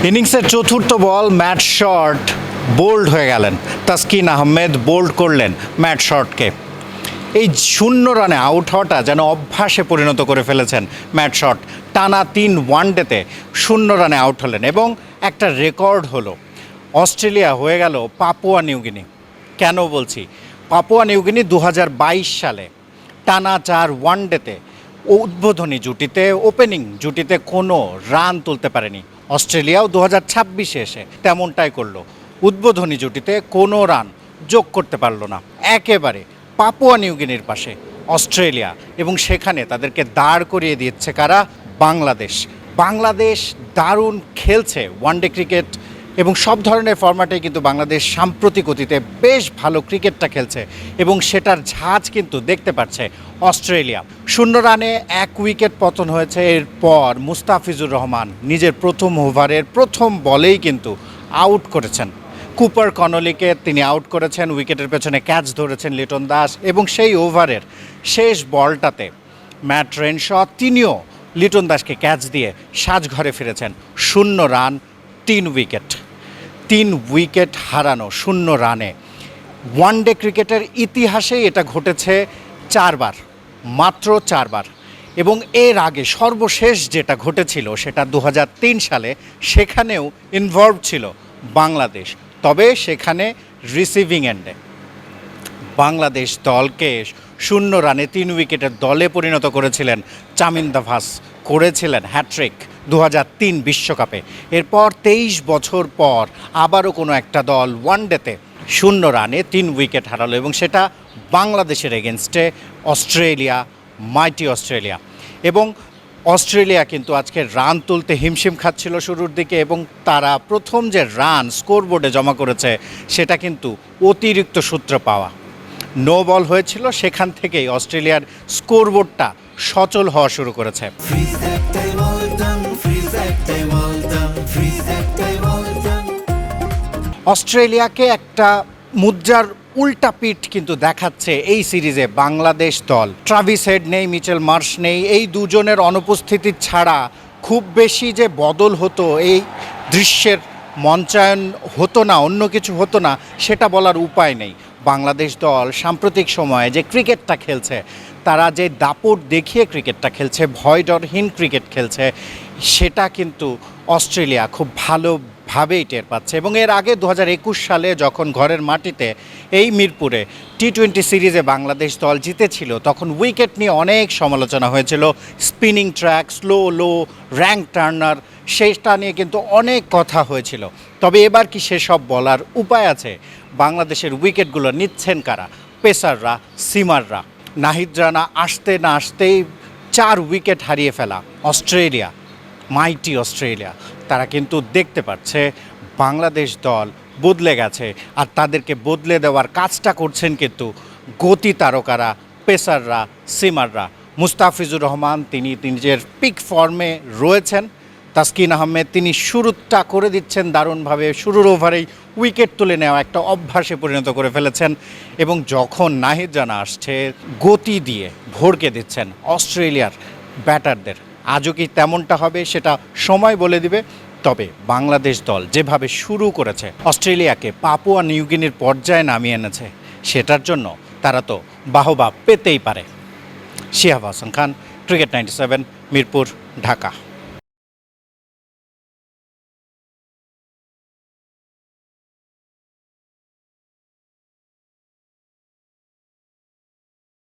ইনিংসের চতুর্থ বল mat shot, bold হয়ে গেলেন তাসকিন আহমেদ, বোল্ড করলেন ম্যাট শটকে। এই 0 রানে আউট হওয়াটা যেন অভ্যাসে পরিণত করে ফেলেছেন ম্যাট শট। টানা 3 ওয়ানডেতে 0 রানে আউট হলেন এবং একটা রেকর্ড হলো। অস্ট্রেলিয়া হয়ে গেল পাপুয়া নিউগিনি। কেন বলছি? পাপুয়া নিউগিনি 2022 সালে টানা 4 ওয়ানডেতে উদ্বোধনী জুটিতে, ওপেনিং জুটিতে কোনো রান তুলতে পারেনি। অস্ট্রেলিয়াও 2026-এ এসে তেমনটাই করলো, উদ্বোধনী জুটিতে কোনো রান যোগ করতে পারলো না। একেবারে পাপুয়া নিউগিনির পাশে অস্ট্রেলিয়া, এবং সেখানে তাদেরকে দাঁড় করিয়ে দিচ্ছে কারা? বাংলাদেশ। বাংলাদেশ দারুণ খেলছে ওয়ানডে ক্রিকেট এবং সব ধরনের ফরম্যাটে, কিন্তু বাংলাদেশ সাম্প্রতিক অতীতে বেশ ভালো ক্রিকেটটা খেলছে এবং সেটার ঝাঁজ কিন্তু দেখতে পাচ্ছে অস্ট্রেলিয়া। 0 রানে 1 উইকেট পতন হয়েছে। এরপর মুস্তাফিজুর রহমান নিজের প্রথম ওভারের প্রথম বলেই কিন্তু আউট করেছেন কুপার কনলিকে। তিনি আউট করেছেন, উইকেটের পেছনে ক্যাচ ধরেছেন লিটন দাস, এবং সেই ওভারের শেষ বলটাতে ম্যাট রেনশ তিনিও লিটন দাসকে ক্যাচ দিয়ে সাজঘরে ফিরেছেন। 0 রান 3 উইকেট, 3 উইকেট হারানো 0 রানে। ওয়ানডে ক্রিকেটের ইতিহাসেই এটা ঘটেছে 4 বার, মাত্র 4 বার। এবং এর আগে সর্বশেষ যেটা ঘটেছিল সেটা 2003 সালে, সেখানেও ইনভলভ ছিল বাংলাদেশ, তবে সেখানে রিসিভিং এন্ডে। বাংলাদেশ দলকে 0 রানে 3 উইকেটের দলে পরিণত করেছিলেন চামিন্দা ভাস, করেছিলেন হ্যাট্রিক 2003 বিশ্বকাপে। এরপর 23 বছর পর আবারও কোনো একটা দল ওয়ানডেতে 0 রানে 3 উইকেট হারালো, এবং সেটা বাংলাদেশের এগেনস্টে অস্ট্রেলিয়া, মাইটি অস্ট্রেলিয়া। এবং অস্ট্রেলিয়া কিন্তু আজকে রান তুলতে হিমশিম খাচ্ছিল শুরুর দিকে, এবং তারা প্রথম যে রান স্কোরবোর্ডে জমা করেছে সেটা কিন্তু অতিরিক্ত সূত্র পাওয়া। নো বল হয়েছিল, সেখান থেকেই অস্ট্রেলিয়ার স্কোরবোর্ডটা সচল হওয়া শুরু করেছে। অস্ট্রেলিয়াকে একটা মুদ্রার উল্টা পিঠ কিন্তু দেখাচ্ছে এই সিরিজে বাংলাদেশ দল। ট্রাভিস হেড নেই, মিচেল মার্শ নেই, এই দুজনের অনুপস্থিতি ছাড়া খুব বেশি যে বদল হতো, এই দৃশ্যের মঞ্চায়ন হতো না, অন্য কিছু হতো না, সেটা বলার উপায় নেই। বাংলাদেশ দল সাম্প্রতিক সময়ে যে ক্রিকেটটা খেলছে, তারা যে দাপট দেখিয়ে ক্রিকেটটা খেলছে, ভয়ডরহীন ক্রিকেট খেলছে, সেটা কিন্তু অস্ট্রেলিয়া খুব ভালোভাবেই টের পাচ্ছে। এবং এর আগে 2021 সালে যখন ঘরের মাটিতে এই মিরপুরে টি-20 সিরিজে বাংলাদেশ দল জিতেছিল, তখন উইকেট নিয়ে অনেক সমালোচনা হয়েছিল। Spinning track, slow rank Turner, সেটা নিয়ে কিন্তু অনেক কথা হয়েছিল। তবে এবার কি সেসব বলার উপায় আছে? বাংলাদেশের উইকেটগুলো নিচ্ছেন কারা? পেসাররা, সিমাররা। নাহিদ রানা আসতে না আসতেই 4 উইকেট হারিয়ে ফেলা অস্ট্রেলিয়া, মাইটি অস্ট্রেলিয়া, তারা কিন্তু দেখতে পাচ্ছে বাংলাদেশ দল বদলে গেছে, আর তাদেরকে বদলে দেওয়ার কাজটা করছেন কিন্তু গতি তারকারা, পেসাররা, সিমাররা। মুস্তাফিজুর রহমান তিনি নিজের পিক ফর্মে রয়েছেন। তাসকিন আহমেদ তিনি শুরুটা করে দিচ্ছেন দারুণভাবে, শুরুর ওভারেই উইকেট তুলে নেওয়া একটা অভ্যাসে পরিণত করে ফেলেছেন, এবং যখন নাহিদ রানা আসছে গতি দিয়ে ভড়কে দিচ্ছেন অস্ট্রেলিয়ার ব্যাটারদের। আজও কি তেমনটা হবে সেটা সময় বলে দিবে। তবে বাংলাদেশ দল যেভাবে শুরু করেছে, অস্ট্রেলিয়াকে পাপুয়া নিউগিনির পর্যায়ে নামিয়ে এনেছে, সেটার জন্য তারা তো বাহবা পেতেই পারে। শিহাব হাসান খান, ক্রিকেট 97, মিরপুর, ঢাকা।